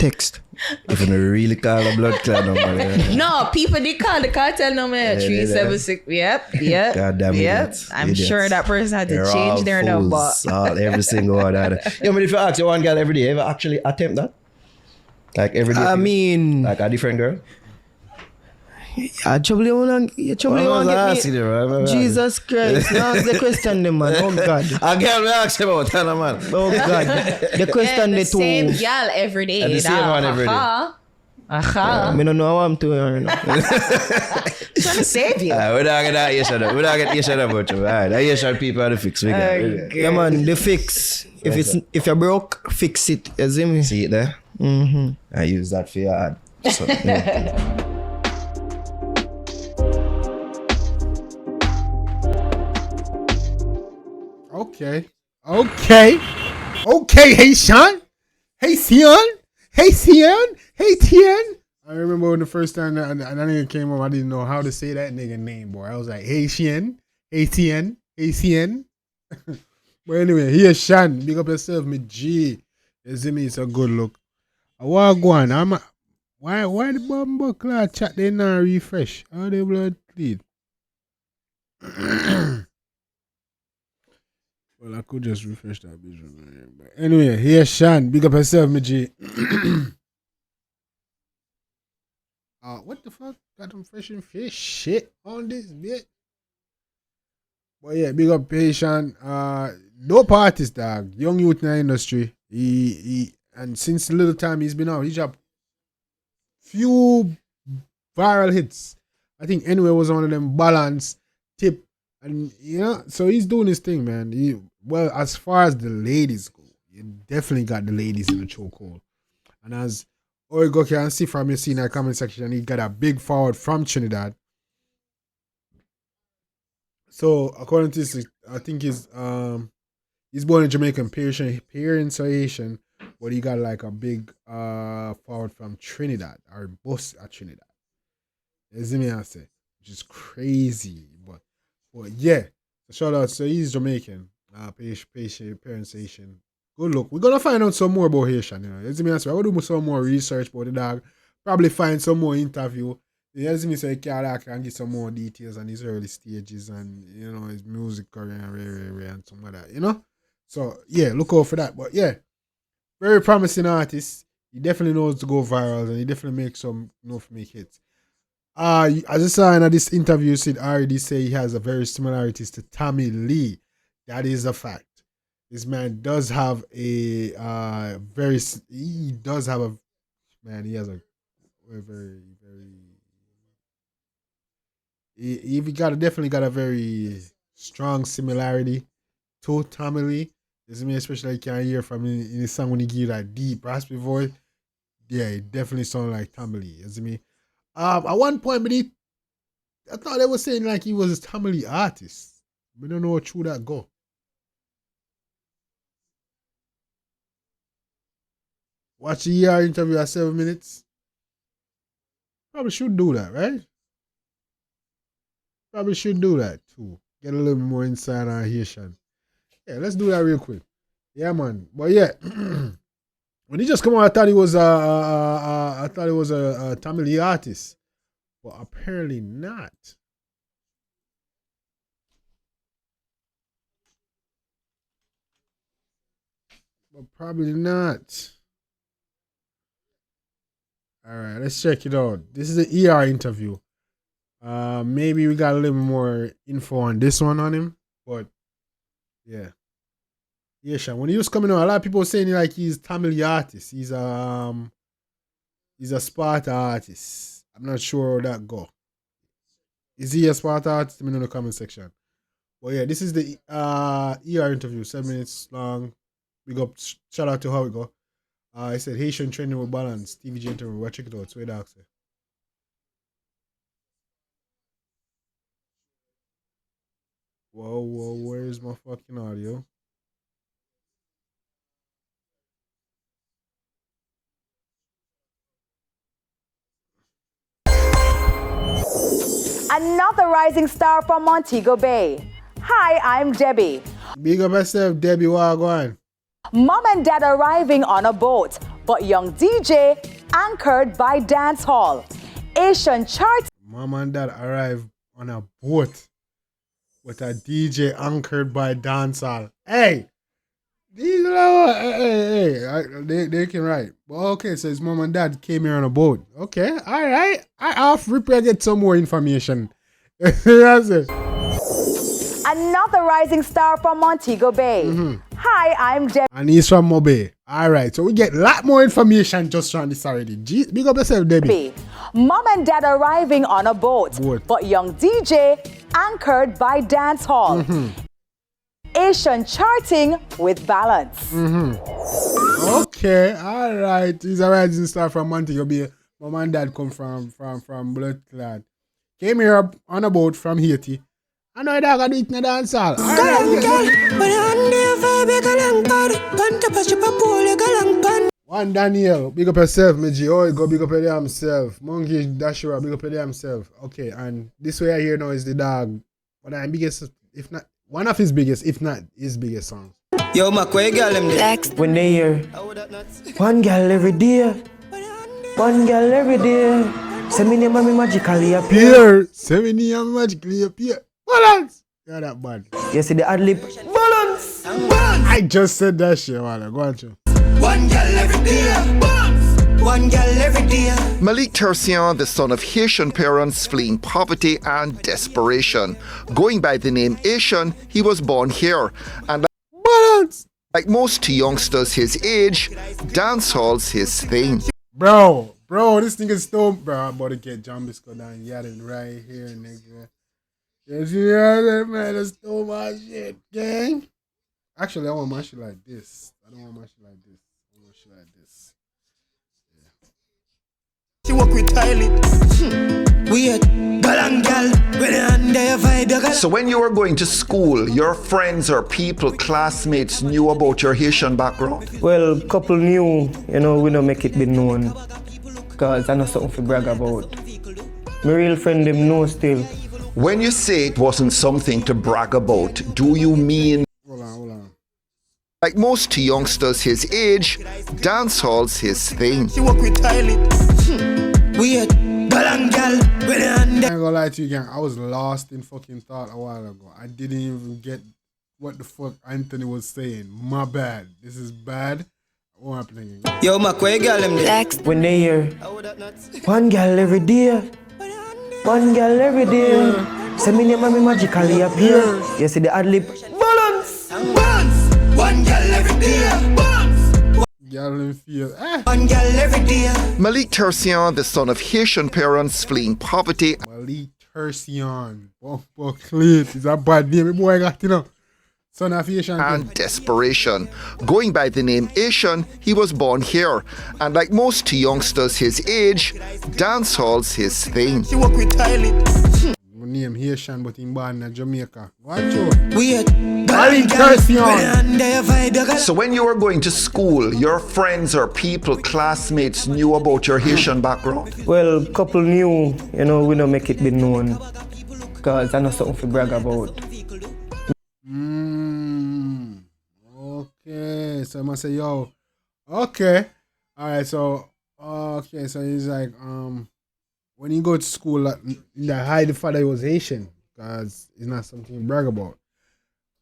text. If you really call a blood clot number. Yeah. No, people did call the cartel number Yeah, 376. Yep. God damn idiots. I'm Idiots. sure that person had to They're change all their number. fools. Every single one. Yeah, but if you ask your one girl every day, ever actually attempt that? Like every day? I mean, like a different girl? I trouble you wanna get me. Jesus Christ, now ask the question them, man. Oh God. Again, we ask about that, man. Oh God. The question the the same two. gal every day. And the same one every day. Aha. I don't know how I'm doing. Trying to save you. We're not going to Asian. We're not going to Asian about you. Alright, the Asian people are the fix. We got it. Yeah, man, the fix. If you're broke, fix it. You see me? See it there? Mm-hmm. I use that for your ad. So, yeah. Okay, Haitian, Haitian. I remember when the first time that nigga came up, I didn't know how to say that nigga name, boy. I was like, Haitian. But anyway, Haitian, big up yourself, me G. You see me, it's a good look. What go on? Why the bumbo clad chat they not refresh? How they blood bleed? Well, I could just refresh that visual. But anyway, here Shan, big up yourself, me G. What the fuck? Got them fresh and fish shit on this bit. But yeah, big up Haitian. Dope artist, dog. Young youth in the industry. He and since the little time he's been out, he dropped few viral hits. I think Anyway was one of them, Balance, Tip. And so he's doing his thing, man. Well, as far as the ladies go, you definitely got the ladies in the chokehold. And as Oigo can see from your scene in the comment section, he got a big forward from Trinidad. So according to this, I think he's born in Jamaican, parents are Haitian, but he got like a big forward from Trinidad, or boss at Trinidad. You see me I say, which is crazy, but yeah. Shout out. So he's Jamaican, parents Haitian. Good look. We're gonna find out some more about Haitian. You see me I say, I'm gonna do some more research about the dog. Probably find some more interview. You see me say, I can get some more details on his early stages and his music career and some of that. So yeah, look out for that. But yeah, very promising artist. He definitely knows to go viral and he definitely makes some make hits. As I saw in this interview, Sid already say he has a very similarities to Tommy Lee. That is a fact. This man does have he has a very definitely got a very strong similarity to Tommy Lee. Especially you can hear from in his song when he give that deep raspy voice. Yeah, it definitely sounds like Tommy Lee. You see me? At one point, I thought they were saying like he was a Tommy Lee artist. We don't know how true that go. Watch the ER interview at 7 minutes. Probably should do that, right? Probably should do that too. Get a little bit more insight on Haitian. Yeah, let's do that real quick. Yeah, man. But yeah, when he just come out, I thought he was a Tommy Lee artist, but apparently not. But probably not. All right, let's check it out. This is the ER interview. Maybe we got a little more info on this one on him, but yeah. Yeah, Sean. When he was coming out, a lot of people were saying like he's Tommy Lee artist. He's a Sparta artist. I'm not sure how that go. Is he a Sparta artist? Let me know in the comment section. But yeah, this is the ER interview, 7 minutes long. Big up, shout out to how it go. I said Haitian trending with Balance, TVG interview. Watch it out. Sweet dog say. Whoa, where's my fucking audio? Another rising star from Montego Bay. Hi, I'm Debbie. Big up yourself, Debbie. What going? Mom and dad arriving on a boat. but young DJ anchored by dancehall. Haitian charts. Mom and dad arrive on a boat with a DJ anchored by dancehall. Hey! These are, they can write. But okay, so his mom and dad came here on a boat. Okay, all right. I off repair get some more information. That's it. Another rising star from Montego Bay. Hi, I'm Debbie. And he's from Mobe. All right, so we get a lot more information just from this already. Big up yourself, Debbie. Mom and dad arriving on a boat, but young DJ anchored by dancehall. Haitian charting with balance. Okay, all right. He's a rising star from Montego Bay. Mom and dad come from blood clad. Came here on a boat from Haiti. I know that I do it in the dance hall. One Daniel, big up yourself, Meji. Oh, go big up your himself. Monkey Dashura, big up your himself. Okay, and this way I hear now is the dog. One of the biggest, if not one of his biggest, if not his biggest songs. Yo, my quay girl them there. When they hear one girl every day, one girl every day. Send me name and me magically appear. Send me name and magically appear. Balance. You're that bad. You see the ad lib. Balance. I just said that shit, man. Go on, Joe. One girl every day. One girl every day. Malik Tercian, the son of Haitian parents fleeing poverty and desperation. Going by the name Ayetian, he was born here. And like most youngsters his age, dancehall's his thing. Bro, this thing is still, bro. I'm about to get Jambisco down. Yeah, right here, nigga. You see that, man? That's too much shit, gang. Actually, I want my shit like this. I don't want my shit like this. I want my shit like this. She walk with Tylee. Weird. So when you were going to school, your friends or people, classmates knew about your Haitian background? Well, couple knew, we don't make it be known. Because I know something to brag about. My real friend them know still. When you say it wasn't something to brag about, do you mean? Hold on. Like most youngsters his age, dancehall's his thing. She walk with Tylee. Weird. I ain't gonna lie to you, gang. I was lost in fucking thought a while ago. I didn't even get what the fuck Anthony was saying. My bad. This is bad. What happening? Yo, my quay girl them there. When they hear one girl every day, one girl every day. Send me name and me magically appear. You see the ad lib. Balance. One girl every day. One girl every day. Malik Tercian, the son of Haitian parents fleeing poverty. Malik Tercian. It's a bad name. Boy, I got son of Haitian. And desperation. Going by the name Ayetian, he was born here. And like most youngsters his age, dancehall's his thing. She walk with Tylee. My name Haitian, but in born in Jamaica. Watch out. Weird. Malik Tercian. So when you were going to school, your friends or people, classmates knew about your Haitian background? Well, couple knew, we don't make it be known. Because I know something to brag about. Okay, so I must say, yo, okay. Alright, so he's like, when you go to school, the hide the father was Haitian, because it's not something you brag about.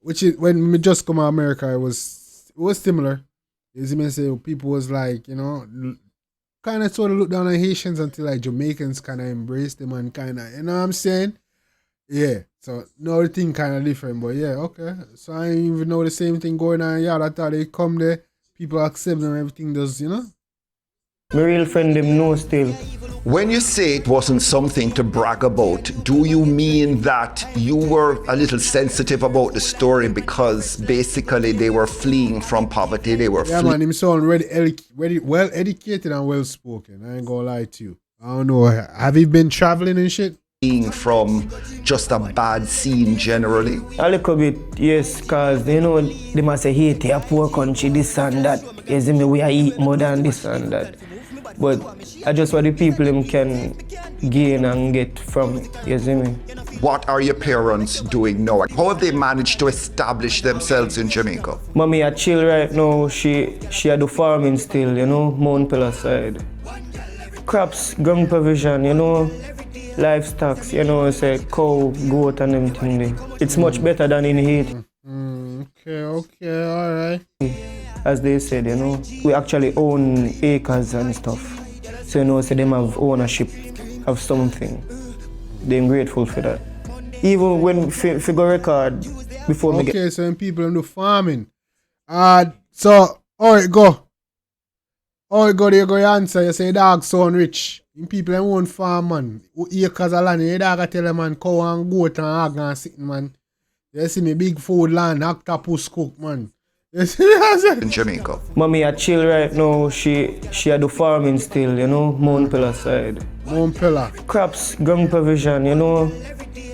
Which is, when we just come to America, it was similar. As you may say, people was like, kind of sort of look down on Haitians until like Jamaicans kind of embraced them and kind of, you know what I'm saying? Yeah, so no thing kind of different, but yeah, okay. So I didn't even know the same thing going on. Yeah, I thought they come there, people accept them, everything does, My real friend them know still. When you say it wasn't something to brag about, do you mean that you were a little sensitive about the story because basically they were fleeing from poverty? They were man, him sound well educated and well spoken. I ain't gonna lie to you. I don't know. Have you been traveling and shit? From just a bad scene generally? A little bit, yes, because they must say Haiti a poor country, this and that. As in the way I eat more than this and that. But I just what the people them can gain and get from it, you see me? What are your parents doing now? How have they managed to establish themselves in Jamaica? Mommy a chill right now, she a do farming still, you know, Mount Pella side. Crops, ground provision, you know, livestock, you know, say cow, goat and everything there. It's much better than in Haiti. Okay, alright. As they said, you know, we actually own acres and stuff. So you know, say them have ownership of something. They're grateful for that. Even when figure record before me get. Okay, so when people do farming. So alright go. Alright go, you go your answer. You say dog sound rich. In people them own farm man. Acres of land, you dog tell them man, cow and goat and hog and sitting man. You see me big food land, octopus cook man. You see me? In Jamaica. Mommy a chill right now, she a do farming still, you know, Mount Pella side. Mount Pella. Crops, ground provision, you know,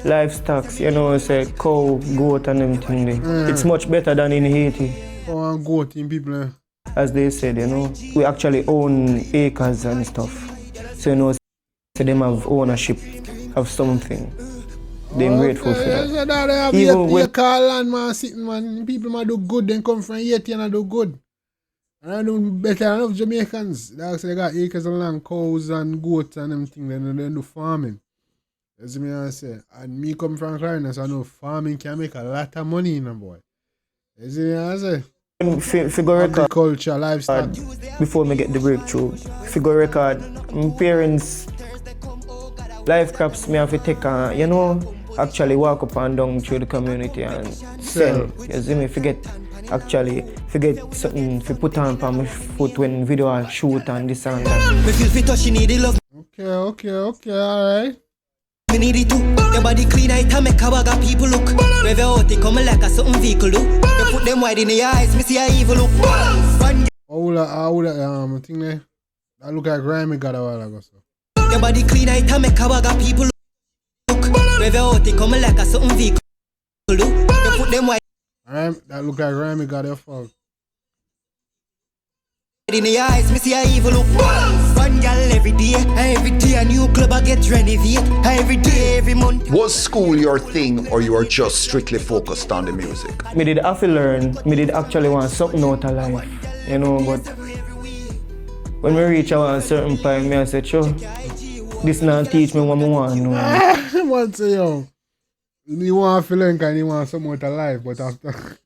livestock, you know, say cow, goat and everything there. It's much better than in Haiti. Cow and goat in people. As they said, you know, we actually own acres and stuff. So you know, so them have ownership of something. They're grateful for that. So that they have Even when call land man sitting man, people man do good, then come from Ayetian and do good. And I do better than enough Jamaicans. They got acres of land, cows and goats and everything, then they do farming. That's me I say. And me come from Floridian, so I know farming can make a lot of money, you know, boy. That's me I say. Figure record, agriculture, livestock. Before me get the breakthrough, figure record, my parents, life crops me have to take you know, actually walk up and down through the community and sell. You see me, forget something to put on my foot when video I shoot and this and that. Okay, alright. Me need it too. Your body clean, I can make a bag of people look. Wherever out they come like a something vehicle look. You put them wide in the eyes, me see a evil look. I think that look like grimy got a while ago. So. Your body clean, I can make a bag of people look. Wherever out they come like a something vehicle look. You put them wide. That look like grimy got a fault. In the eyes, me see a evil look. One girl every day a new club I get renovate. Every day, every month. Was school your thing or you were just strictly focused on the music? Me did have to learn, me did actually want something out of life, you know, but when we reach a certain point, me I said, sure, this not teach me what I want to know. What say yo? You want to learn because you want something out of life, but after...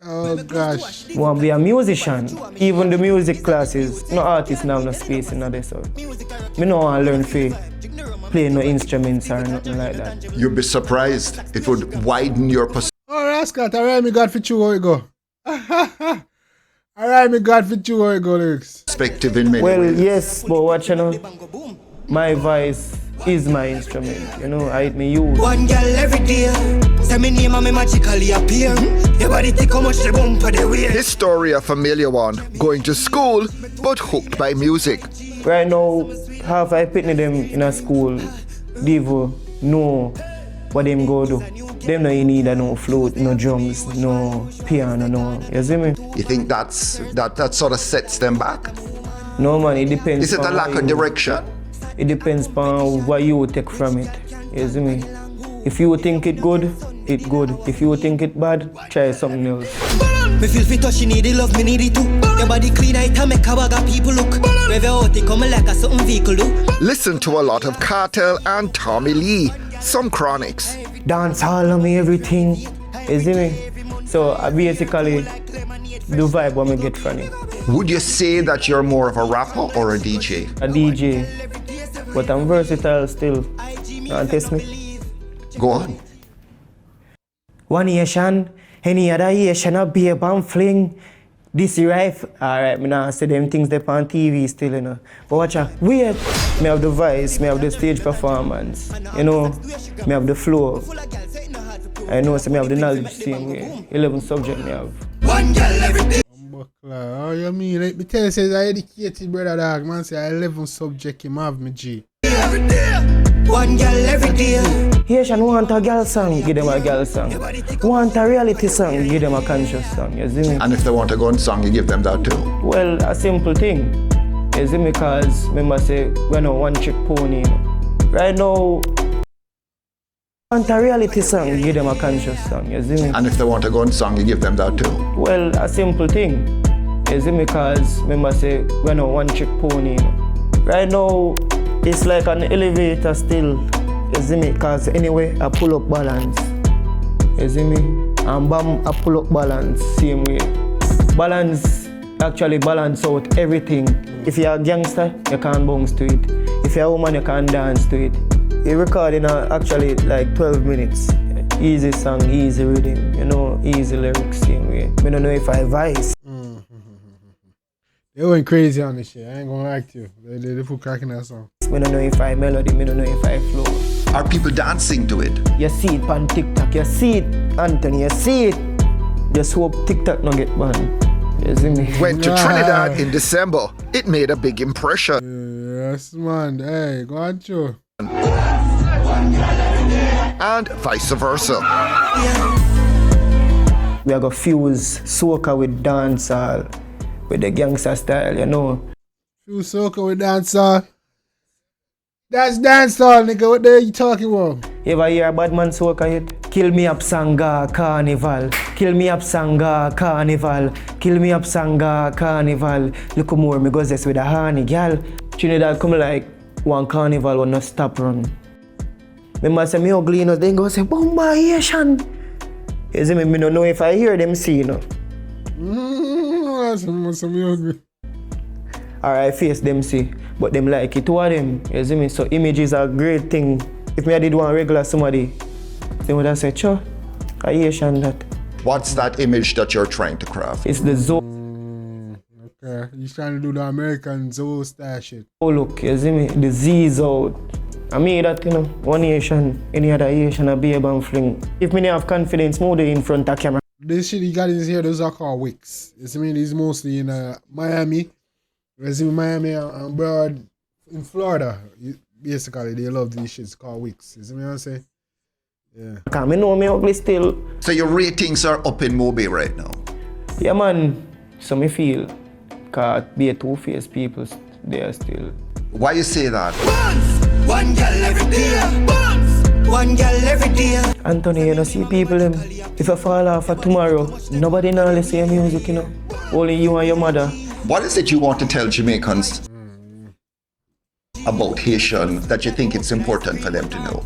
Oh gosh. Want to be a musician. Even the music classes, no artists now have no space in there, so me no want to learn to play no instruments or nothing like that. You'd be surprised. It would widen your perspective. Alright, Scott, alright, me God for you how it go. Alright, me God for you how it go, lyrics. Perspective in many well, ways. yes, but what you know, my voice is my instrument, you know, I me use. One girl every day, say me name and me magically appear. Your body take how much the bumper they wear. His story a familiar one, going to school but hooked by music. Right now, half I pitney them in a school, Devo know what them go do. Them no need no flute, no drums, no piano, no. You see me? You think that sort of sets them back? No man, it depends. Is it a lack of direction? It depends on what you take from it. You see me? If you think it good, it good. If you think it bad, try something else. Me feel fit touch, she need it, love me need it too. Your body clean, I can make a bag of people look. Wherever out they come like a something vehicle do. Listen to a lot of Kartel and Tommy Lee, some chronics. Dance all on me, everything. You see me? So I basically the vibe what me get from it. Would you say that you're more of a rapper or a DJ? A DJ. But I'm versatile still. Test me. Go on. One Asian, any other Asian a be a bomb fling. This rife. Alright, me now say them things they on TV still, you know. But watch out, wait. Me have the voice, me have the stage performance. You know, me have the flow. I know, so me have the knowledge same way. 11 subject me have. One girl every day. Oh, you mean? Like me tell you, say I educated brother dog, man. Say I 11 subject him have me G. Every day. One girl every day. Haitian want a girl song, give them a girl song. Want a reality song, give them a conscious song. You see me? And if they want a gun song, you give them that too? Well, a simple thing. You see me? Cause remember say we're not one trick pony. You know? Right now, want a reality song, you give them a conscious song, you see me? And if they want a gun song, you give them that too. Well, a simple thing. You see me? Cause remember say we're not one trick pony. You know? Right now, it's like an elevator still. You see me? Cause anyway, I pull up balance. You see me? And bam, I pull up balance, same way. Balance, actually balance out everything. If you're a gangster, you can't bounce to it. If you're a woman, you can't dance to it. You record in actually like 12 minutes. Easy song, easy rhythm, you know, easy lyrics, same way. I don't know if I vice. They went crazy on this shit. I ain't gonna lie to you. They put cracking that song. I don't know if I melody, I don't know if I flow. Are people dancing to it? You see it on TikTok, you see it, Anthony, you see it. Just hope TikTok not get banned. You see me? Went to Trinidad in December. It made a big impression. Yes, man. Hey, go on, Joe. And vice versa. We are gonna fuse soca with dancehall, with the gangster style, you know. Fuse soca with dancehall. That's dancehall, nigga. What the hell you talking about? You ever hear a bad man soca hit? Kill me up Sanga Carnival. Kill me up Sanga Carnival. Kill me up Sanga Carnival. Look more me goes this with a honey gal. Trinidad come like one carnival will not stop run. Remember say me ugly, you know, then go say Bomba Ayetian. You see me don't know if I hear them see, you know. That's me ugly. Alright, face them see, but them like it, two of them, you see me? So images are a great thing. If me I did one regular somebody, they would have said, sure, Ayetian that. What's that image that you're trying to craft? It's the zone. Okay, he's trying to do the American Zoe style shit. Oh look, you see me? The Z is out. I mean that, you know, one Asian, any other Asian, a babe and fling. If me have confidence, more in front of camera. This shit he got in his hair, those are called wicks. You see me? He's mostly in Miami. You see me? Miami and Broad in Florida. Basically, they love these shits called wicks. You see me what I'm saying? Yeah. Because I know me ugly still. So your ratings are up in Moby right now? Yeah, man. So me feel, because be a two-faced people, they are still. Why you say that? One girl every day. One girl every day. Anthony, you know, see people them. If I fall off for tomorrow, nobody know listen your music, you know. Only you and your mother. What is it you want to tell Jamaicans about Haitian that you think it's important for them to know?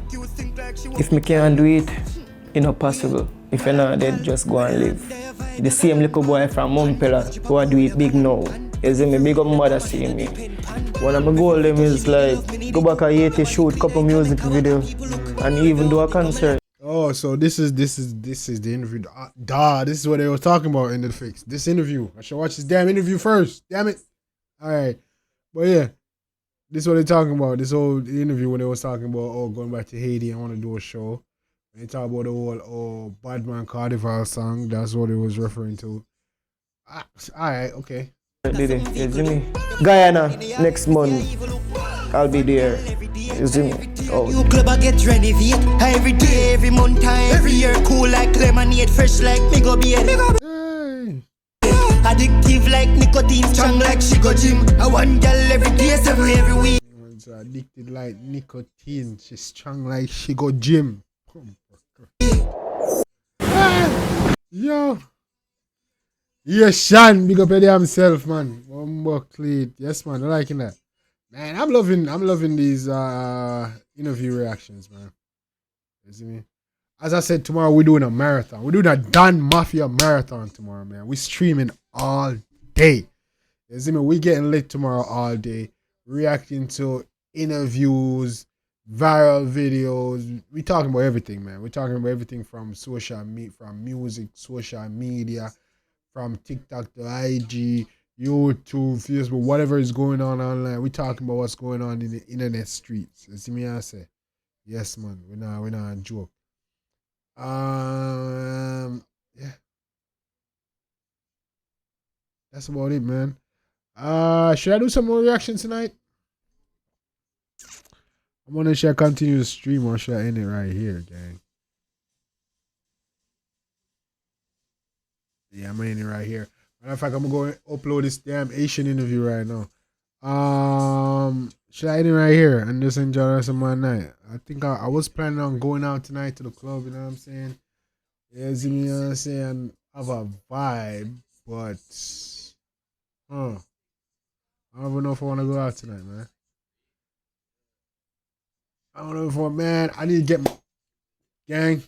If me can't do it, it's not possible. If you're not dead, just go and live. The same little boy from Mumpela who I do it big now. You see me, big up mother see me. One of my goals them is like, go back a year to shoot couple music videos and even do a concert. Oh, so this is the interview. This is what they were talking about in the fix. This interview. I should watch this damn interview first. Damn it. Alright. But yeah. This is what they're talking about. This whole interview when they was talking about going back to Haiti and want to do a show. When they talk about the whole Badman Carnival song, that's what it was referring to. Alright, okay. Did it? You see me? Guyana next month. I'll be there. You see me? Oh. New club I get renovate. Every day, every month, every year. Cool like lemonade, fresh like me go beer. Hey. Addictive like nicotine, strong like she go gym. I want girl every day, every week. It's addicted like nicotine. She's strong like she go gym. Yo. Yes, Shan, big up Eddie himself, man. One more clean. Yes, man, I'm liking that. Man, I'm loving these interview reactions, man. You see me? As I said, tomorrow we're doing a marathon. We're doing a Dan Mafia marathon tomorrow, man. We're streaming all day. You see me? We getting lit tomorrow all day. Reacting to interviews, viral videos. We talking about everything, man. We're talking about everything from from music, social media, from TikTok to IG, YouTube, Facebook, whatever is going on online. We talking about what's going on in the internet streets. You see me? I say, yes, man. We're not a joke. Yeah. That's about it, man. Should I do some more reactions tonight? I'm wondering, should I continue the stream or should I end it right here, gang? Yeah, I'm gonna end it right here. Matter of fact, I'm gonna go and upload this damn Asian interview right now. Should I end it right here and just enjoy the rest of my night? I think I was planning on going out tonight to the club, you know what I'm saying? Yeah, see me, you know what I'm saying? Have a vibe, but I don't even know if I want to go out tonight, man. I don't know if man, I need to get my gang.